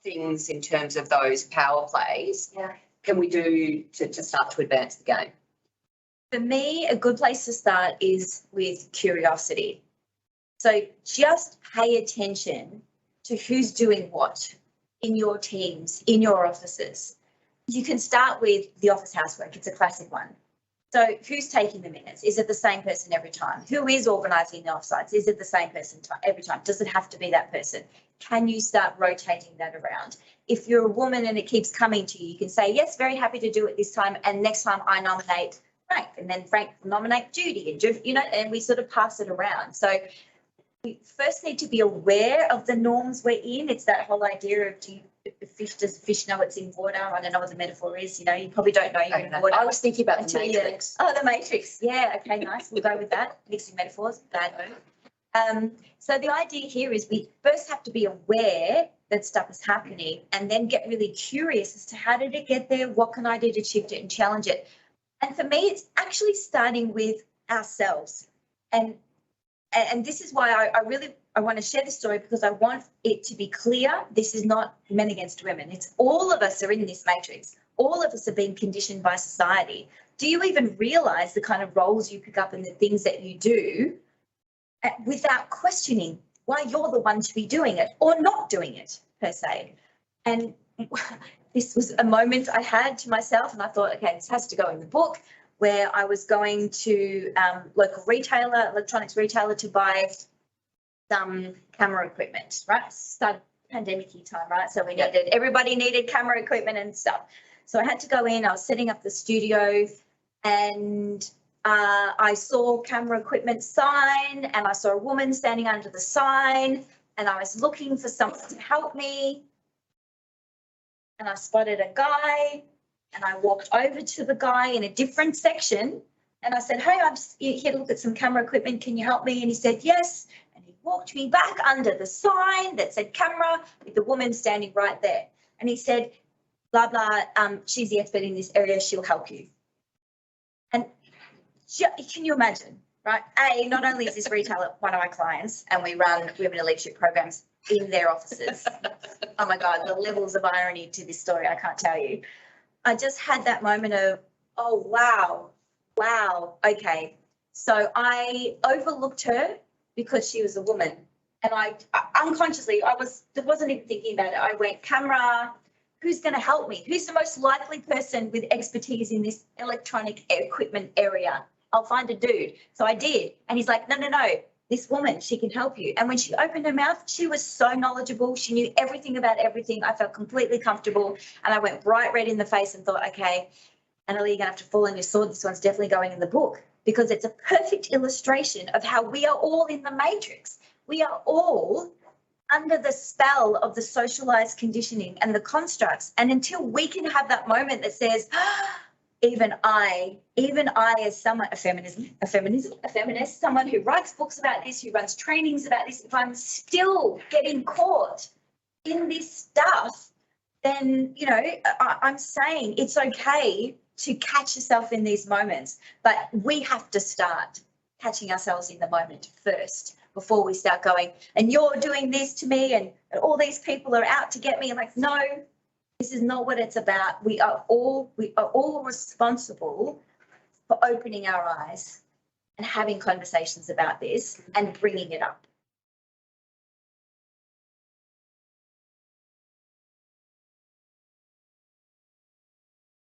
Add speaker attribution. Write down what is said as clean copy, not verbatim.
Speaker 1: things in terms of those power plays can we do to start to advance the game?
Speaker 2: For me, a good place to start is with curiosity. So just pay attention to who's doing what in your teams, in your offices. You can start with the office housework. It's a classic one. So who's taking the minutes? Is it the same person every time? Who is organising the offsites? Is it the same person every time? Does it have to be that person? Can you start rotating that around? If you're a woman and it keeps coming to you, you can say, yes, very happy to do it this time. And next time I nominate Frank, and then Frank will nominate Judy, and you know, and we sort of pass it around. So we first need to be aware of the norms we're in. It's that whole idea of does fish know it's in water? I don't know what the metaphor is. You know, you probably don't know you're in water.
Speaker 1: I was thinking about the Matrix.
Speaker 2: Oh, the Matrix. Yeah. Okay. Nice. We'll go with that. Mixing metaphors. Bad. So the idea here is we first have to be aware that stuff is happening, and then get really curious as to how did it get there? What can I do to shift it and challenge it? And for me, it's actually starting with ourselves. And this is why I want to share this story, because I want it to be clear. This is not men against women. It's all of us are in this matrix. All of us are being conditioned by society. Do you even realise the kind of roles you pick up and the things that you do without questioning why you're the one to be doing it or not doing it per se? And this was a moment I had to myself, and I thought, okay, this has to go in the book, where I was going to local retailer, electronics retailer, to buy some camera equipment, right? Start pandemic-y time, right? So everybody needed camera equipment and stuff. So I had to go in, I was setting up the studio, and I saw camera equipment sign, and I saw a woman standing under the sign, and I was looking for someone to help me. And I spotted a guy, and I walked over to the guy in a different section, and I said, hey, I'm just here to look at some camera equipment. Can you help me? And he said, yes. And he walked me back under the sign that said camera with the woman standing right there. And he said, blah, blah, she's the expert in this area. She'll help you. And can you imagine, right? Not only is this retailer one of my clients, and we run women in leadership programs in their offices. Oh my God, the levels of irony to this story, I can't tell you. I just had that moment of, oh, wow, okay. So I overlooked her because she was a woman, and I unconsciously, wasn't even thinking about it. I went, camera, who's going to help me? Who's the most likely person with expertise in this electronic equipment area? I'll find a dude. So I did. And he's like, no, this woman, she can help you. And when she opened her mouth, she was so knowledgeable. She knew everything about everything. I felt completely comfortable, and I went bright red in the face and thought, okay, Annalie, you're going to have to fall on your sword. This one's definitely going in the book, because it's a perfect illustration of how we are all in the matrix. We are all under the spell of the socialized conditioning and the constructs. And until we can have that moment that says, even I as someone, a feminist, someone who writes books about this, who runs trainings about this, if I'm still getting caught in this stuff, then, you know, I'm saying it's okay to catch yourself in these moments, but we have to start catching ourselves in the moment first before we start going, and you're doing this to me, and all these people are out to get me. I'm like, no, this is not what it's about. We are all responsible for opening our eyes and having conversations about this and bringing it up.